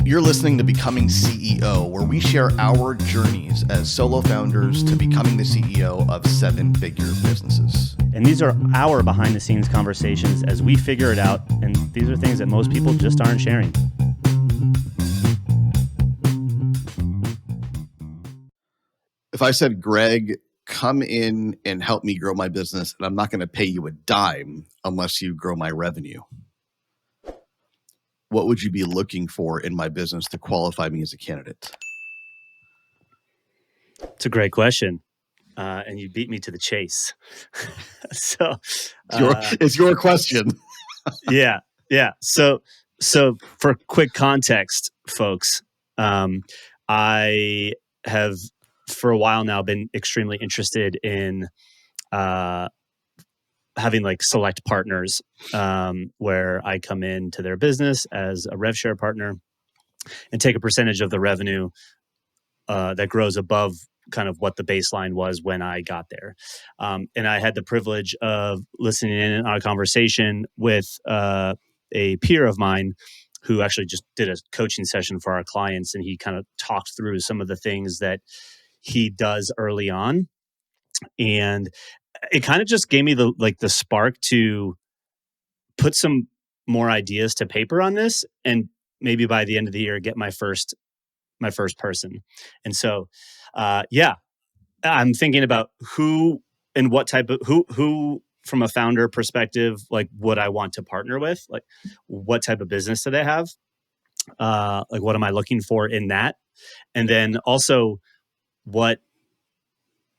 You're listening to Becoming CEO, where we share our journeys as solo founders to becoming the CEO of seven-figure businesses. And these are our behind-the-scenes conversations as we figure it out. And these are things that most people just aren't sharing. If I said, Greg, come in and help me grow my business, and I'm not going to pay you a dime unless you grow my revenue, what would you be looking for in my business to qualify me as a candidate? It's a great question. And you beat me to the chase. So it's your question. Yeah. So for quick context, folks, I have for a while now been extremely interested in having like select partners where I come into their business as a rev share partner and take a percentage of the revenue that grows above kind of what the baseline was when I got there. And I had the privilege of listening in on a conversation with a peer of mine who actually just did a coaching session for our clients. And he kind of talked through some of the things that he does early on. And it kind of just gave me the spark to put some more ideas to paper on this. And maybe by the end of the year, get my first person. And so, I'm thinking about who and what type of who from a founder perspective, like would I want to partner with? Like what type of business do they have? Like what am I looking for in that? And then also what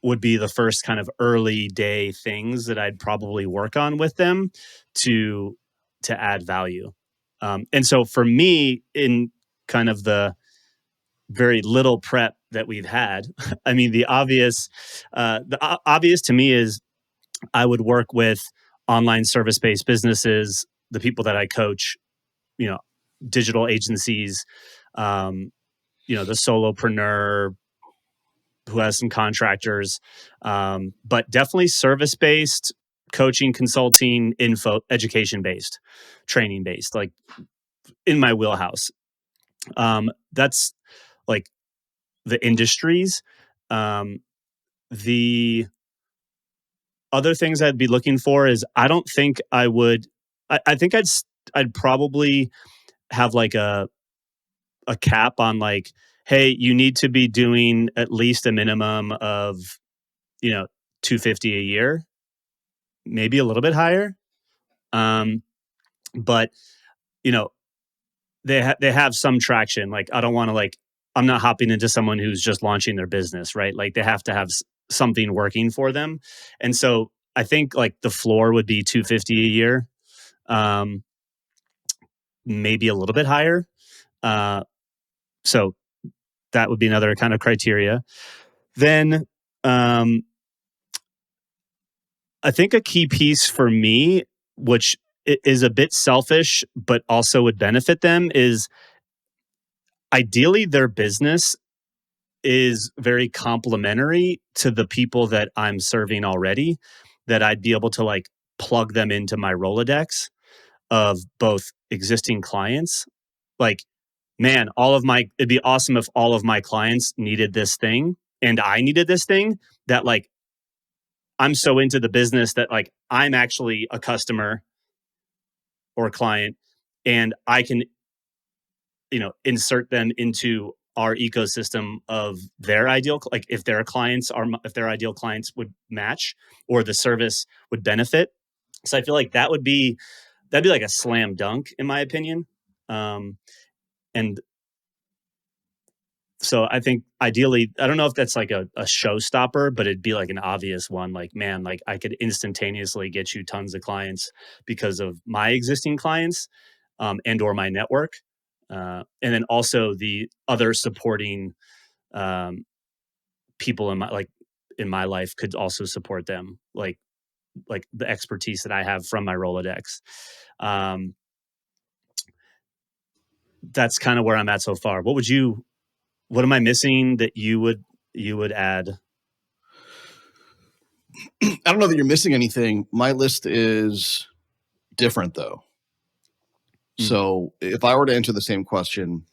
would be the first kind of early day things that I'd probably work on with them to add value. And so for me, in kind of the very little prep that we've had, I mean, the obvious to me is I would work with online service-based businesses, the people that I coach, digital agencies, the solopreneur who has some contractors, but definitely service-based, coaching, consulting, education-based, training-based, like in my wheelhouse. That's like the industries. The other things I'd be looking for is I don't think I would. I think I'd probably have like a cap on like, hey, you need to be doing at least a minimum of $250 a year, maybe a little bit higher. But they have some traction. Like I don't want to I'm not hopping into someone who's just launching their business, right? Like they have to have something working for them. And so I think like the floor would be $250 a year, maybe a little bit higher. So that would be another kind of criteria. Then I think a key piece for me, which is a bit selfish, but also would benefit them, is ideally their business is very complementary to the people that I'm serving already, that I'd be able to like plug them into my Rolodex of both existing clients. Like, man, it'd be awesome if all of my clients needed this thing and I needed this thing, that like, I'm so into the business that like, I'm actually a customer or a client and I can, insert them into our ecosystem of their ideal, like if their ideal clients would match or the service would benefit. So I feel like that'd be like a slam dunk in my opinion. And so I think ideally, I don't know if that's like a showstopper, but it'd be like an obvious one. Like, man, like I could instantaneously get you tons of clients because of my existing clients and or my network. And then also the other supporting people in my life could also support them, like the expertise that I have from my Rolodex. That's kind of where I'm at so far. What am I missing that you would add? I don't know that you're missing anything. My list is different though. So if I were to answer the same question,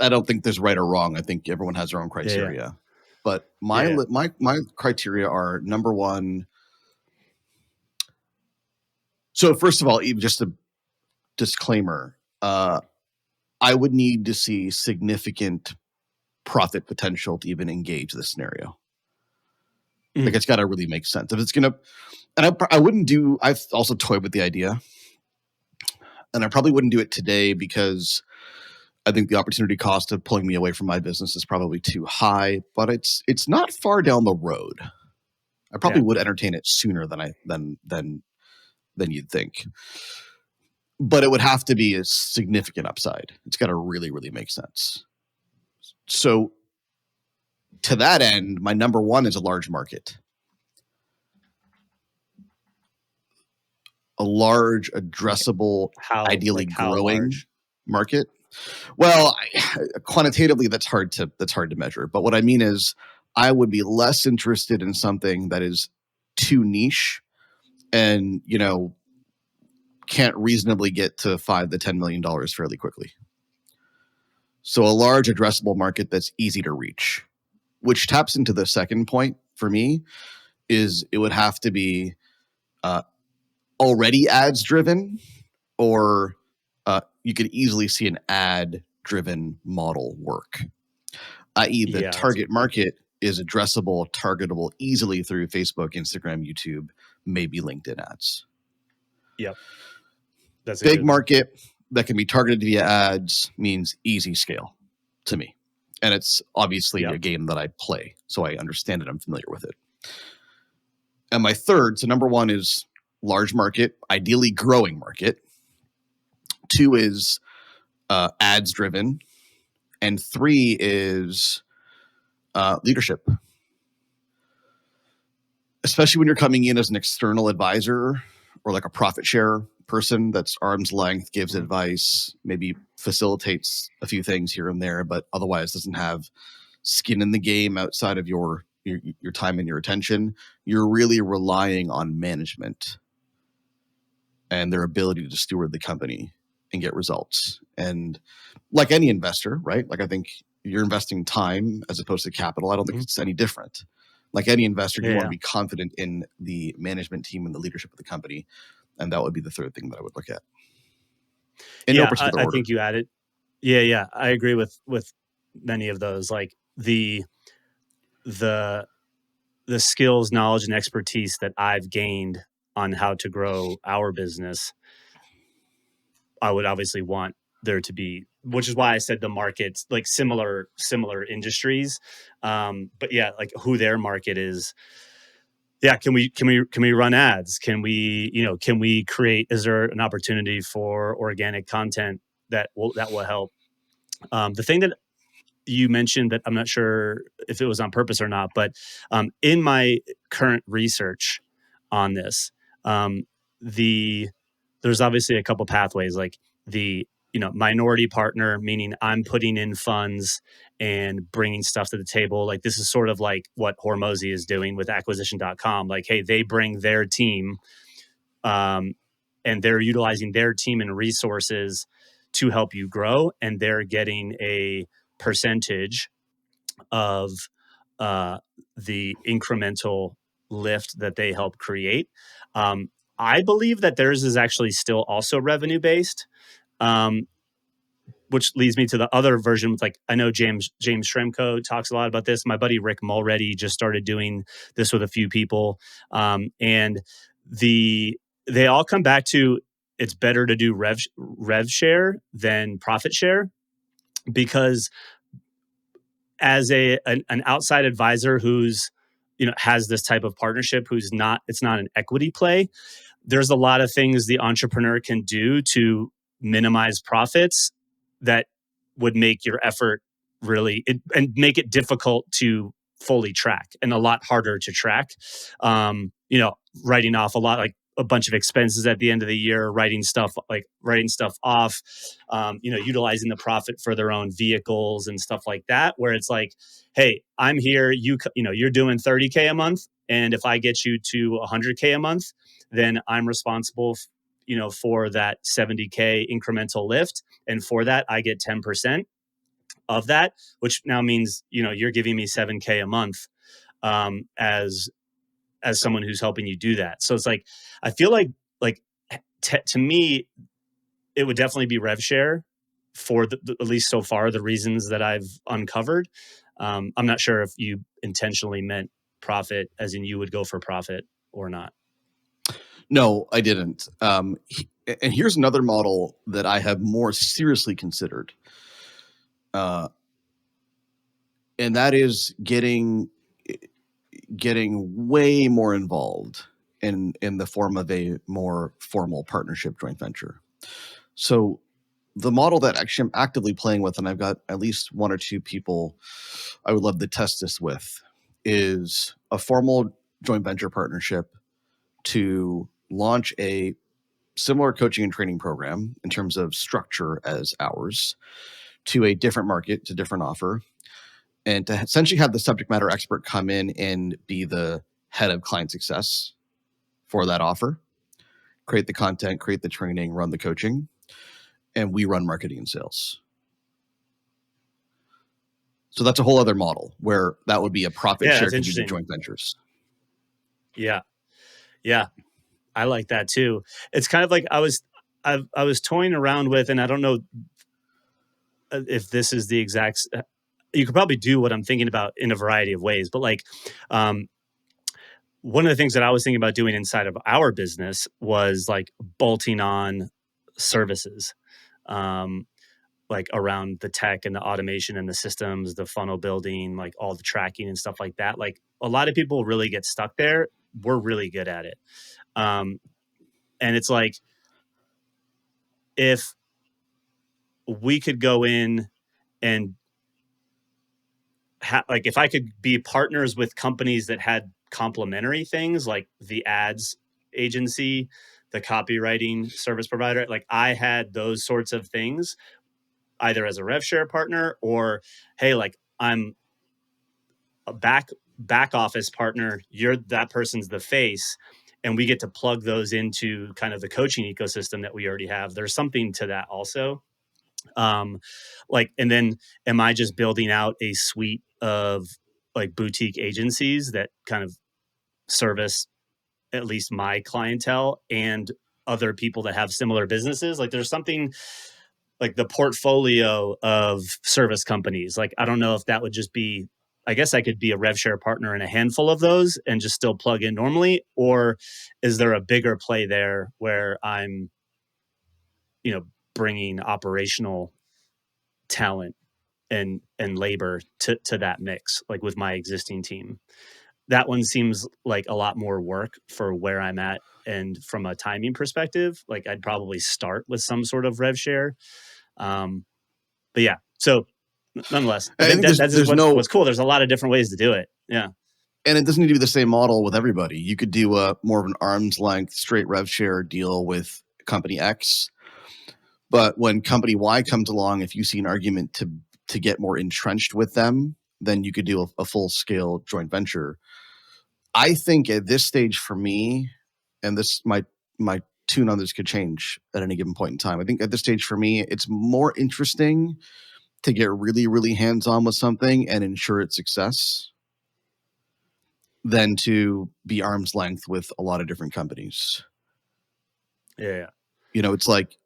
I don't think there's right or wrong. I think everyone has their own Yeah, yeah, criteria. But yeah, my criteria are, number one. So first of all, even just a disclaimer, I would need to see significant profit potential to even engage this scenario. Like, mm, it's got to really make sense. If it's gonna, and I wouldn't do. I've also toyed with the idea, and I probably wouldn't do it today because I think the opportunity cost of pulling me away from my business is probably too high. But it's not far down the road. I probably yeah, would entertain it sooner than you'd think. But it would have to be a significant upside. It's got to really, really make sense. So to that end, my number one is a large market, a large, addressable, ideally how growing large? market. Well, quantitatively, that's hard to measure. But what I mean is, I would be less interested in something that is too niche and can't reasonably get to $5 to $10 million fairly quickly. So a large addressable market that's easy to reach, which taps into the second point for me, is it would have to be uh, already ads driven, or you could easily see an ad driven model work, i.e., the Yeah, that's a target good point. market is addressable, targetable easily through Facebook, Instagram, YouTube, maybe LinkedIn ads. Yep, that's a Big good one. market that can be targeted via ads means easy scale to me. And it's obviously Yep, a game that I play, so I understand it. I'm familiar with it. And my third, so number one is large market, ideally growing market. Two is ads driven. And three is leadership, especially when you're coming in as an external advisor or like a profit share person that's arm's length, gives mhm, advice, maybe facilitates a few things here and there, but otherwise doesn't have skin in the game outside of your time and your attention. You're really relying on management and their ability to steward the company and get results. And like any investor, right? Like, I think you're investing time as opposed to capital. I don't think mhm. it's any different. Like any investor, Yeah, you want to yeah, be confident in the management team and the leadership of the company. And that would be the third thing that I would look at in no yeah. particular I order. think you added. Yeah, yeah. I agree with many of those. Like the the skills, knowledge, and expertise that I've gained on how to grow our business, I would obviously want there to be, which is why I said the markets, like similar industries. But yeah, like who their market is. Yeah, can we run ads? Can we create? Is there an opportunity for organic content that will help? The thing that you mentioned that I'm not sure if it was on purpose or not, but in my current research on this, um, the there's obviously a couple pathways, like the minority partner, meaning I'm putting in funds and bringing stuff to the table. Like this is sort of like what Hormozy is doing with acquisition.com. Like, hey, they bring their team, um, and they're utilizing their team and resources to help you grow, and they're getting a percentage of uh, the incremental lift that they help create. Um, I believe that theirs is actually still also revenue based, um, which leads me to the other version. With like, I know James Shremko talks a lot about this. My buddy Rick Mulready just started doing this with a few people, and they all come back to it's better to do rev share than profit share, because as an outside advisor who's has this type of partnership, who's not it's not an equity play, there's a lot of things the entrepreneur can do to minimize profits that would make your effort and make it difficult to fully track and a lot harder to track. Writing off a lot, like a bunch of expenses at the end of the year, writing stuff off, utilizing the profit for their own vehicles and stuff like that, where it's like, hey, I'm here, you're doing 30K a month, and if I get you to 100K a month, then I'm responsible, for that 70K incremental lift. And for that, I get 10%. of that, which now means, you're giving me 7K a month, as someone who's helping you do that. So it's like, I feel like to me, it would definitely be rev share for at least so far, the reasons that I've uncovered. I'm not sure if you intentionally meant profit, as in you would go for profit or not. No, I didn't. And here's another model that I have more seriously considered, uh, and that is getting way more involved in the form of a more formal partnership joint venture. So the model that actually I'm actively playing with, and I've got at least one or two people I would love to test this with, is a formal joint venture partnership to launch a similar coaching and training program in terms of structure as ours to a different market, to different offer, and to essentially have the subject matter expert come in and be the head of client success for that offer, create the content, create the training, run the coaching, and we run marketing and sales. So that's a whole other model where that would be a profit Yeah, share that's because you do interesting. joint ventures. Yeah. Yeah. I like that too. It's kind of like I was toying around with, and I don't know if this is the exact. You could probably do what I'm thinking about in a variety of ways, but like, um, one of the things that I was thinking about doing inside of our business was like bolting on services, um, like around the tech and the automation and the systems, the funnel building, like all the tracking and stuff like that. Like a lot of people really get stuck there. We're really good at it. Um, and it's like, if we could go in and like, if I could be partners with companies that had complementary things like the ads agency, the copywriting service provider, like I had those sorts of things either as a rev share partner, or hey, like I'm a back office partner, you're that person's the face, and we get to plug those into kind of the coaching ecosystem that we already have. There's something to that also. um like, and then am I just building out a suite of like boutique agencies that kind of service at least my clientele and other people that have similar businesses? Like there's something like the portfolio of service companies. Like I don't know if that would just be, I guess I could be a rev share partner in a handful of those and just still plug in normally, or is there a bigger play there where I'm, you know, bringing operational talent and labor to that mix, like with my existing team? That one seems like a lot more work for where I'm at, and from a timing perspective, like I'd probably start with some sort of rev share. um but yeah, so nonetheless, I I think think that that's just there's no, what's cool. There's a lot of different ways to do it. Yeah. and it doesn't need to be the same model with everybody. You could do a more of an arm's length straight rev share deal with company X, but when company Y comes along, if you see an argument to get more entrenched with them, then you could do a full scale joint venture. I think at this stage for me, and this my tune on this could change at any given point in time. I think at this stage for me, it's more interesting to get really, really hands on with something and ensure its success than to be arm's length with a lot of different companies. Yeah. You know, it's like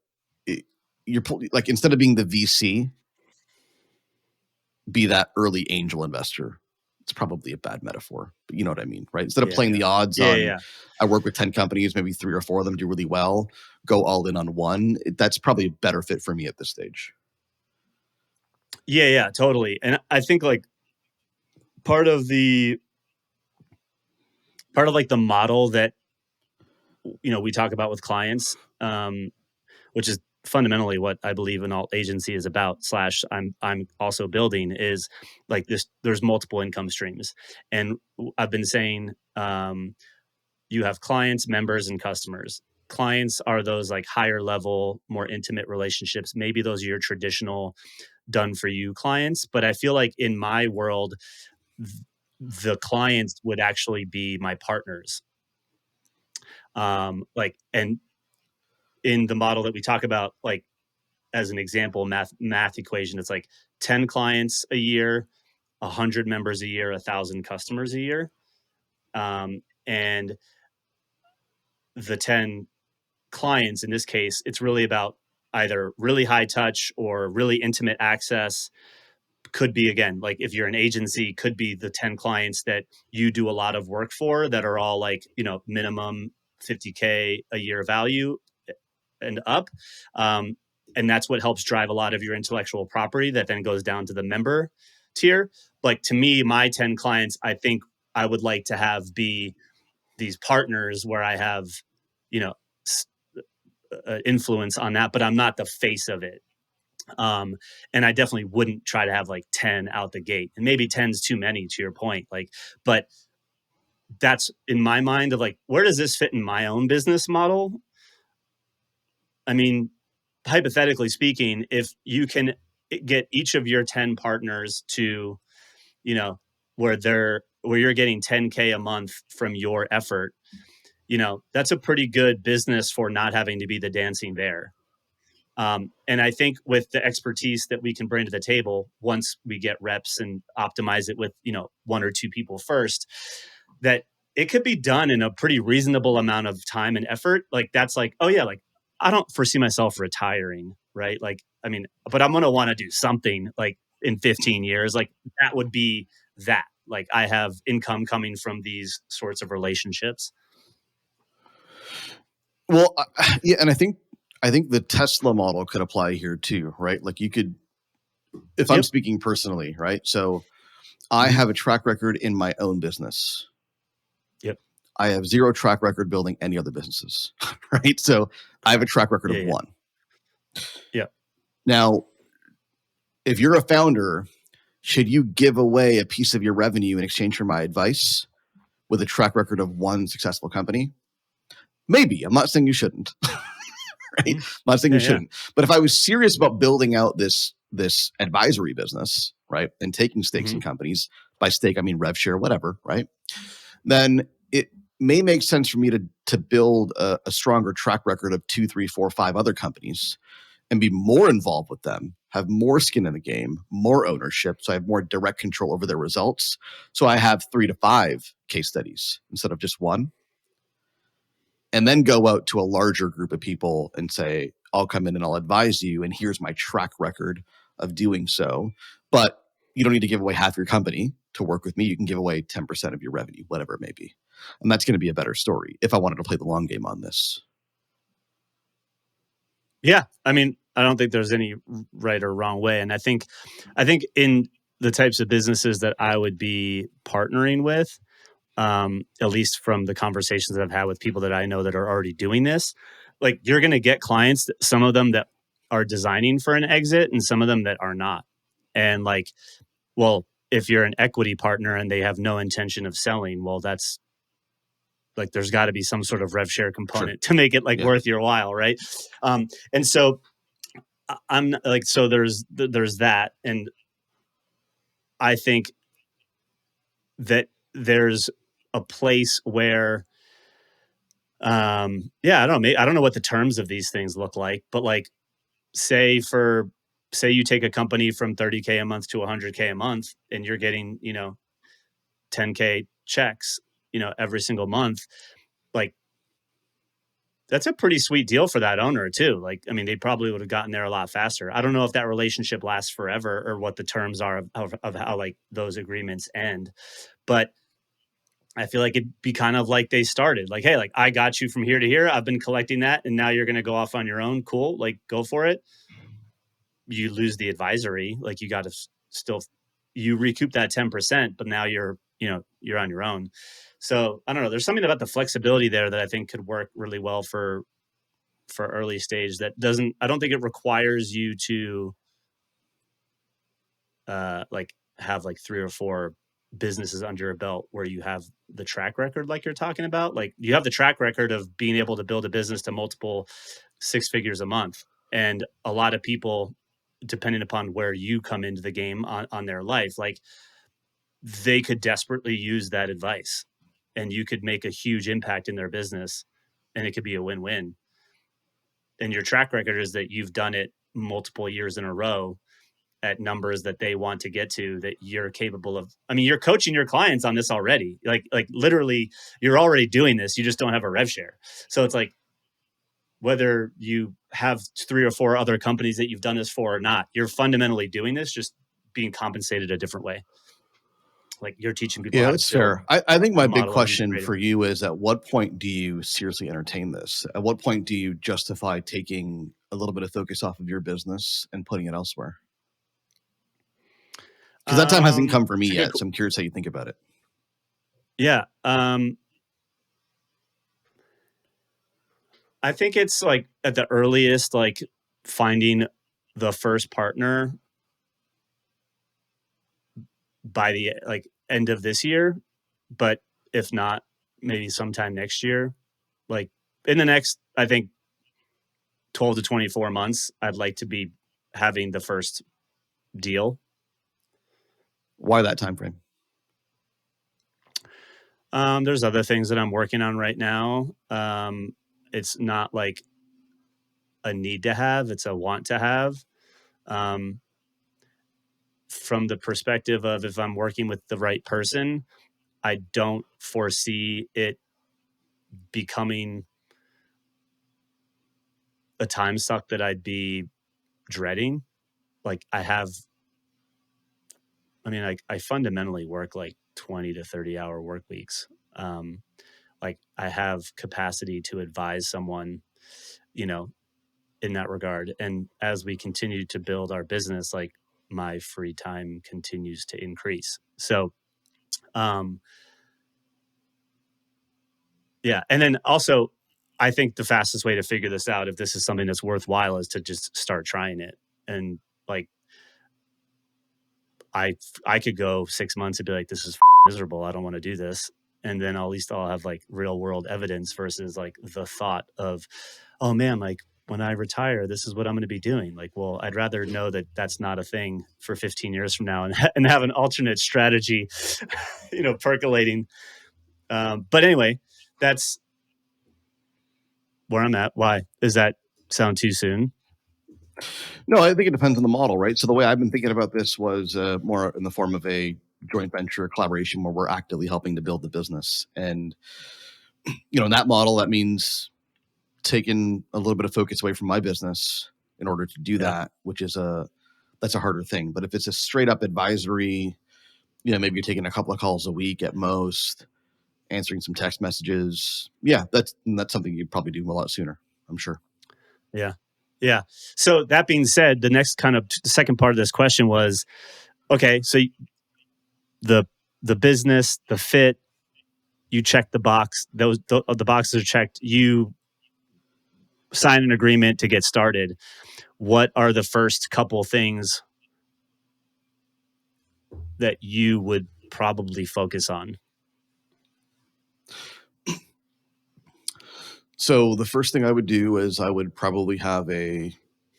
you're like, instead of being the VC, be that early angel investor. It's probably a bad metaphor, but you know what I mean, right? Instead of Yeah. playing the Yeah. odds Yeah. on, Yeah. I work with 10 companies, maybe 3 or 4 of them do really well, go all in on one. That's probably a better fit for me at this stage. Yeah. Yeah. Totally. And I think like part of the part of like the model that, we talk about with clients, which is fundamentally what I believe an alt agency is about, slash I'm also building, is like this: there's multiple income streams. And I've been saying, you have clients, members, and customers. Clients are those like higher level, more intimate relationships. Maybe those are your traditional done for you clients. But I feel like in my world, the clients would actually be my partners. Like, and in the model that we talk about, like as an example, math equation, it's like 10 clients a year, 100 members a year, 1,000 customers a year. And the 10 clients in this case, it's really about either really high touch or really intimate access. Could be, again, like if you're an agency, could be the 10 clients that you do a lot of work for that are all like, minimum 50K a year value and up. Um, and that's what helps drive a lot of your intellectual property that then goes down to the member tier. Like to me, my 10 clients, I think I would like to have be these partners where I have, you know, influence on that, but I'm not the face of it. Um, and I definitely wouldn't try to have like 10 out the gate. And maybe 10's too many to your point. Like, but that's in my mind of like, where does this fit in my own business model? I mean, hypothetically speaking, if you can get each of your 10 partners to, you know, where you're getting 10K a month from your effort, that's a pretty good business for not having to be the dancing bear. And I think with the expertise that we can bring to the table, once we get reps and optimize it with, one or two people first, that it could be done in a pretty reasonable amount of time and effort. Like that's like, oh yeah, like I don't foresee myself retiring, right? Like, I mean, but I'm going to want to do something like in 15 years. Like that would be that. Like I have income coming from these sorts of relationships. Well, yeah, and I think the Tesla model could apply here too, right? Like you could, if I'm Yep. speaking personally, right? So I Hmm. have a track record in my own business. Yep. I have zero track record building any other businesses, right? So I have a track record Yeah. of Yeah. one. Yeah. Now, if you're a founder, should you give away a piece of your revenue in exchange for my advice with a track record of one successful company? Maybe. I'm not saying you shouldn't, right? Mhm. I'm not saying you Yeah. Yeah. shouldn't. But if I was serious about building out this advisory business, right, and taking stakes in Hmm. companies, by stake I mean rev share, whatever, right? Then it may make sense for me to build a stronger track record of 2, 3, 4, 5 other companies and be more involved with them, have more skin in the game, more ownership. So I have more direct control over their results. So I have 3 to 5 case studies instead of just one. And then go out to a larger group of people and say, I'll come in and I'll advise you. And here's my track record of doing so. But you don't need to give away half your company to work with me. You can give away 10% of your revenue, whatever it may be. And that's going to be a better story if I wanted to play the long game on this. Yeah, I mean, I don't think there's any right or wrong way, and I think in the types of businesses that I would be partnering with, at least from the conversations that I've had with people that I know that are already doing this, like you're going to get clients, some of them that are designing for an exit, and some of them that are not, and like, well, if you're an equity partner and they have no intention of selling, well, that's like there's got to be some sort of rev share Sure. component to make it like Yeah. worth your while, right? And so I'm like, so there's that, and I think that there's a place where, yeah, I don't know, I don't know what the terms of these things look like, but like, say for say you take a company from 30K a month to 100K a month, and you're getting 10K checks, every single month, like that's a pretty sweet deal for that owner too. Like, I mean, they probably would have gotten there a lot faster. I don't know if that relationship lasts forever or what the terms are of how like those agreements end, but I feel like it'd be kind of like they started. Like, hey, like I got you from here to here. I've been collecting that, and now you're going to go off on your own. Cool, like go for it. You lose the advisory, like you got to still you recoup that 10%, but now you're on your own. So I don't know. There's something about the flexibility there that I think could work really well for early stage that doesn't I don't think it requires you to like have like three or four businesses under your belt where you have the track record like you're talking about. Like you have the track record of being able to build a business to multiple six figures a month. And a lot of people, depending upon where you come into the game on their life, like they could desperately use that advice and you could make a huge impact in their business and it could be a win-win. And your track record is that you've done it multiple years in a row at numbers that they want to get to, that you're capable of. I mean, you're coaching your clients on this already. Like literally you're already doing this. You just don't have a rev share. So it's like, whether you have 3 or 4 other companies that you've done this for or not, you're fundamentally doing this, just being compensated a different way. Like you're teaching people Yeah, how to that's build fair. I think my the big model of question integrating. for you is, at what point do you seriously entertain this? At what point do you justify taking a little bit of focus off of your business and putting it elsewhere? Because that time hasn't come for me It's a good, yet. So I'm curious how you think about it. yeah. I think it's like at the earliest, like finding the first partner by the like end of this year, but if not, maybe sometime next year. Like in the next, I think 12 to 24 months, I'd like to be having the first deal. Why that time frame? There's other things that I'm working on right now. It's not like a need to have, it's a want to have. Um, from the perspective of, if I'm working with the right person, I don't foresee it becoming a time suck that I'd be dreading. Like I fundamentally work like 20 to 30 hour work weeks. Um, like I have capacity to advise someone, you know, in that regard. And as we continue to build our business, like my free time continues to increase. So, um, yeah. And then also, I think the fastest way to figure this out, if this is something that's worthwhile, is to just start trying it. And like, I could go 6 months and be like, this is miserable. I don't want to do this. And then at least I'll have like real world evidence versus like the thought of, oh man, like when I retire, this is what I'm going to be doing. Like, well, I'd rather know that that's not a thing for 15 years from now, and have an alternate strategy, percolating. But anyway, that's where I'm at. Why? Does that sound too soon? No, I think it depends on the model, right? So the way I've been thinking about this was more in the form of a joint venture collaboration where we're actively helping to build the business. And, in that model, that means taking a little bit of focus away from my business in order to do Yeah. that, which is that's a harder thing. But if it's a straight up advisory, maybe you're taking a couple of calls a week at most, answering some text messages. Yeah, that's something you'd probably do a lot sooner, I'm sure. Yeah. Yeah. So that being said, the next kind of the second part of this question was, okay, so the the business, the fit, you check the box. The boxes are checked. You sign an agreement to get started. What are the first couple things that you would probably focus on? So the first thing I would do is I would probably have a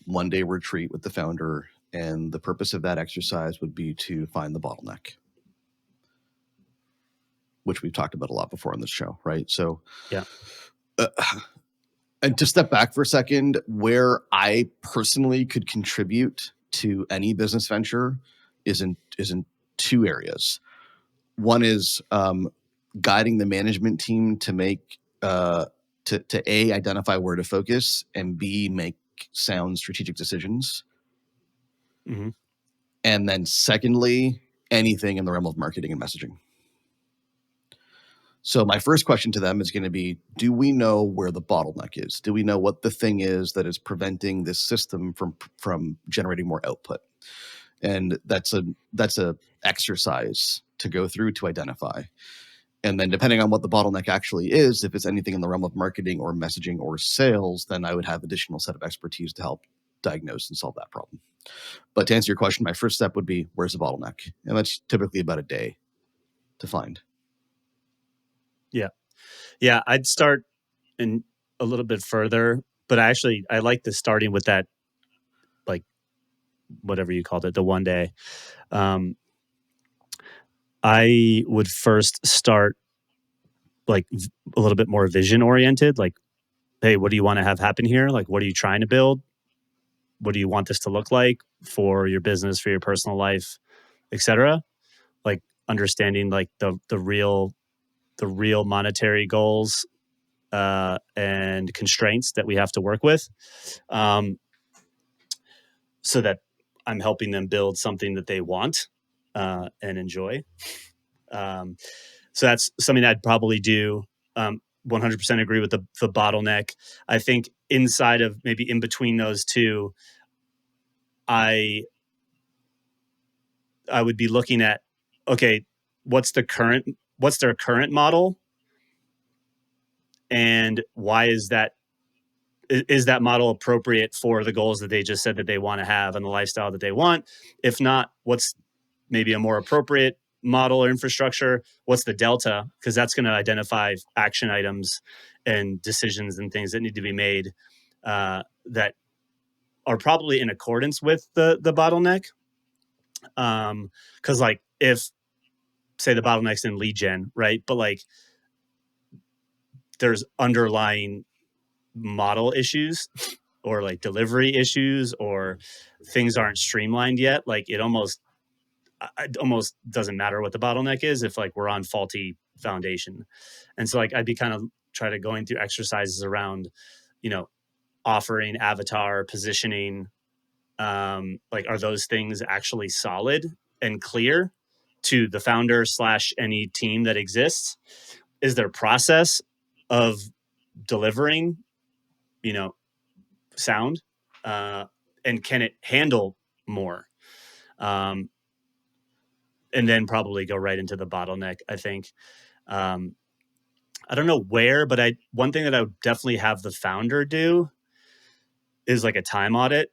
1-day retreat with the founder, and the purpose of that exercise would be to find the bottleneck, which we've talked about a lot before on this show, right? So, Yeah. uh, and to step back for a second, where I personally could contribute to any business venture is in 2 areas. One is guiding the management team to make to A, identify where to focus, and B, make sound strategic decisions. Mm-hmm. And then secondly, anything in the realm of marketing and messaging. So my first question to them is going to be, do we know where the bottleneck is? Do we know what the thing is that is preventing this system from generating more output? And that's a exercise to go through to identify. And then depending on what the bottleneck actually is, if it's anything in the realm of marketing or messaging or sales, then I would have additional set of expertise to help diagnose and solve that problem. But to answer your question, my first step would be, where's the bottleneck? And that's typically about a day to find. Yeah. Yeah. I'd start in a little bit further, but I like the starting with that, like whatever you called it, the 1 day. Um, I would first start like a little bit more vision oriented. Like, hey, what do you want to have happen here? Like, what are you trying to build? what do you want this to look like for your business, for your personal life, etc. Like understanding like the real monetary goals and constraints that we have to work with, so that I'm helping them build something that they want and enjoy. So that's something I'd probably do. 100% agree with the bottleneck. I think inside of maybe in between those two, I would be looking at, okay, what's their current model, and why is that model appropriate for the goals that they just said that they want to have and the lifestyle that they want? If not, what's maybe a more appropriate model or infrastructure? What's the delta? Because that's going to identify action items and decisions and things that need to be made that are probably in accordance with the bottleneck. Because like if say the bottleneck's in lead gen, right? But like there's underlying model issues or like delivery issues or things aren't streamlined yet. Like it almost doesn't matter what the bottleneck is if like we're on faulty foundation. And so like I'd be kind of try to going through exercises around, offering avatar positioning. Like are those things actually solid and clear to the founder / any team that exists? Is their process of delivering, sound? And can it handle more? And then probably go right into the bottleneck, I think. I don't know where, but one thing that I would definitely have the founder do is like a time audit.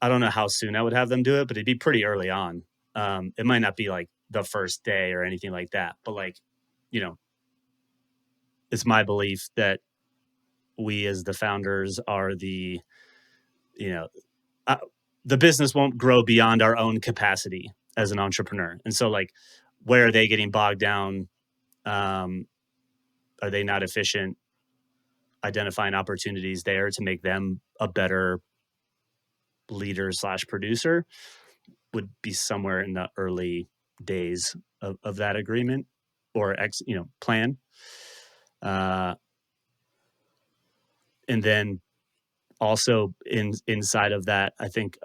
I don't know how soon I would have them do it, but it'd be pretty early on. It might not be like the first day or anything like that, but like, it's my belief that we as the founders are the business won't grow beyond our own capacity as an entrepreneur. And so like, where are they getting bogged down? Are they not efficient? Identifying opportunities there to make them a better leader / producer would be somewhere in the early days of that agreement or plan. And then also inside of that, I think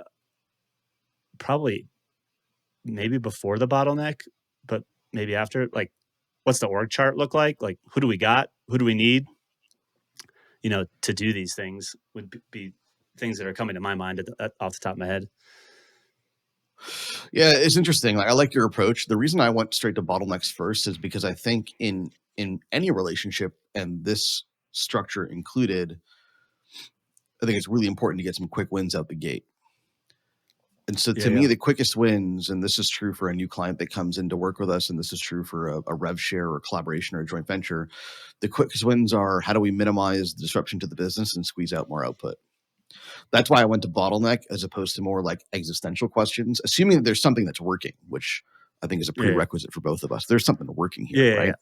probably maybe before the bottleneck, but maybe after, like, what's the org chart look like? Like, who do we got? Who do we need? To do these things would be things that are coming to my mind off the top of my head. Yeah, it's interesting. Like I like your approach. The reason I went straight to bottlenecks first is because I think in any relationship, and this structure included, I think it's really important to get some quick wins out the gate. And so to me, the quickest wins, and this is true for a new client that comes in to work with us, and this is true for a rev share or collaboration or a joint venture, the quickest wins are how do we minimize the disruption to the business and squeeze out more output? That's why I went to bottleneck as opposed to more like existential questions, assuming that there's something that's working, which I think is a prerequisite for both of us. There's something working here, right? Yeah.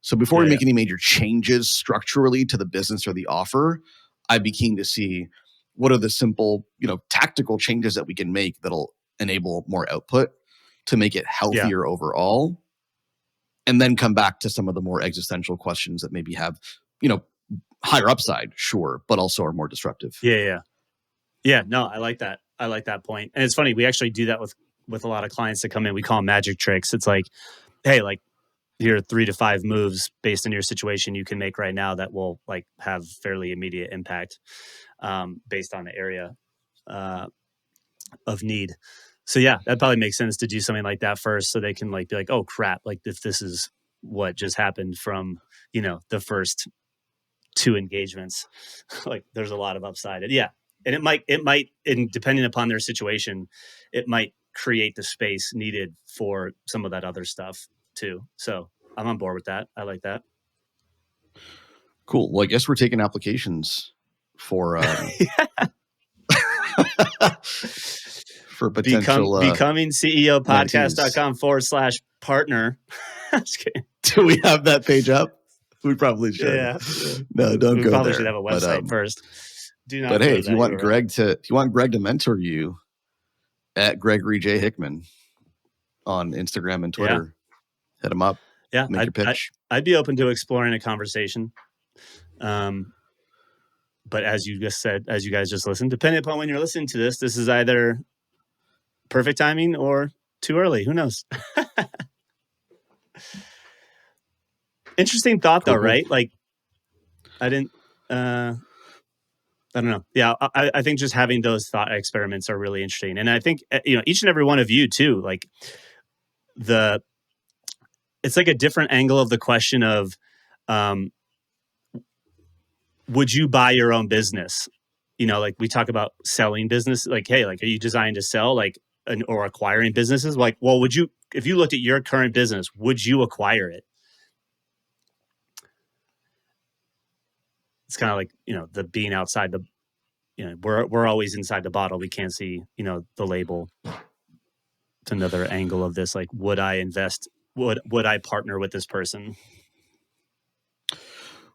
So before we make any major changes structurally to the business or the offer, I'd be keen to see what are the simple, tactical changes that we can make that'll enable more output to make it healthier overall. And then come back to some of the more existential questions that maybe have, higher upside, sure, but also are more disruptive. Yeah, no, I like that. I like that point. And it's funny, we actually do that with a lot of clients that come in. We call them magic tricks. It's like, hey, like here are 3 to 5 moves based on your situation you can make right now that will like have fairly immediate impact based on the area of need. So yeah, that probably makes sense to do something like that first, so they can like be like, oh crap, like if this is what just happened from the first 2 engagements, like there's a lot of upside. And and it might, and depending upon their situation, it might create the space needed for some of that other stuff too. So I'm on board with that. I like that. Cool. Well, I guess we're taking applications for for potential becoming CEO podcast.com/partner. Do we have that page up? We probably should. Yeah. No, don't we go probably there. Should have a website first. Do not But go hey, to that URL. if you want Greg to mentor you, at Gregory J Hickman on Instagram and Yeah. Twitter, hit him up, Yeah. make your pitch. I'd be open to exploring a conversation. But as you guys just listened, depending upon when you're listening to this, this is either perfect timing or too early. Who knows? Interesting thought, though, Cool. right? Like, I didn't. I don't know. Yeah, I think just having those thought experiments are really interesting, and I think each and every one of you too. Like it's like a different angle of the question of, would you buy your own business? Like we talk about selling business. Like, hey, like, are you designed to sell? Like, or acquiring businesses? Like, well, would you, if you looked at your current business, would you acquire it? It's kind of like the being outside the we're always inside the bottle. We can't see the label. It's another angle of this. Like, would I invest? Would I partner with this person?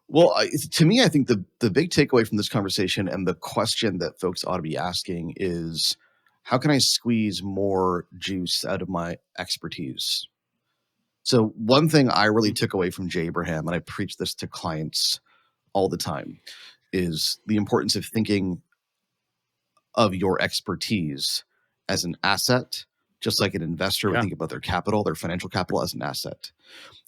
Well, to me, I think the big takeaway from this conversation and the question that folks ought to be asking is, how can I squeeze more juice out of my expertise? So one thing I really took away from Jay Abraham, and I preach this to clients all the time, is the importance of thinking of your expertise as an asset, just like an investor would think about their capital, their financial capital as an asset.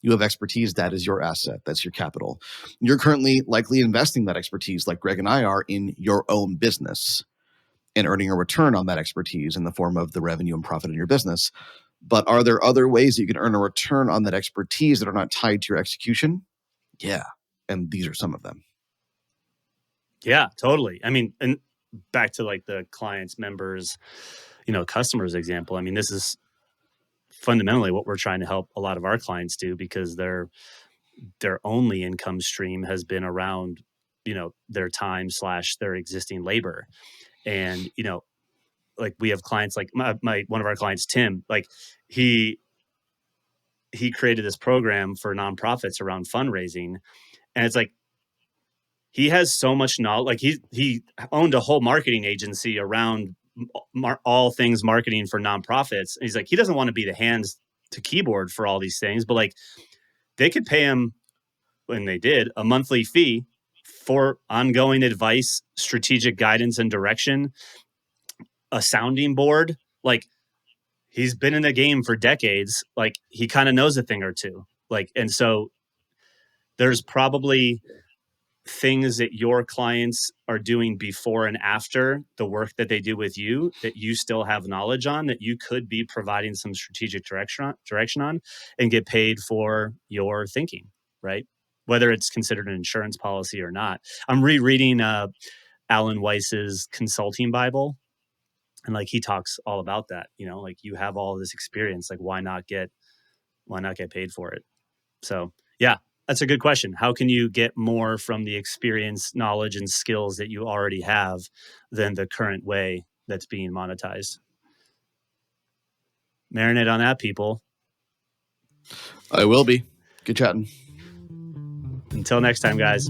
You have expertise, that is your asset, that's your capital. You're currently likely investing that expertise, like Greg and I are, in your own business and earning a return on that expertise in the form of the revenue and profit in your business. But are there other ways that you can earn a return on that expertise that are not tied to your execution? Yeah. And these are some of them. Yeah, totally. I mean, and back to like the clients, members, customers example. I mean, this is fundamentally what we're trying to help a lot of our clients do, because their only income stream has been around, their time / their existing labor. And, like we have clients like one of our clients, Tim, like he created this program for nonprofits around fundraising. And it's like, he has so much knowledge. Like he owned a whole marketing agency around all things marketing for nonprofits. And he's like, he doesn't want to be the hands to keyboard for all these things, but like they could pay him, when they did, a monthly fee for ongoing advice, strategic guidance and direction, a sounding board. Like, he's been in the game for decades. Like, he kind of knows a thing or two. Like, and so there's probably things that your clients are doing before and after the work that they do with you that you still have knowledge on, that you could be providing some strategic direction on and get paid for your thinking, right? Whether it's considered an insurance policy or not. I'm rereading Alan Weiss's Consulting Bible, and like he talks all about that. Like, you have all this experience, like why not get paid for it? So yeah, that's a good question. How can you get more from the experience, knowledge, and skills that you already have than the current way that's being monetized? Marinate on that, people. I will be. Good chatting. Until next time, guys.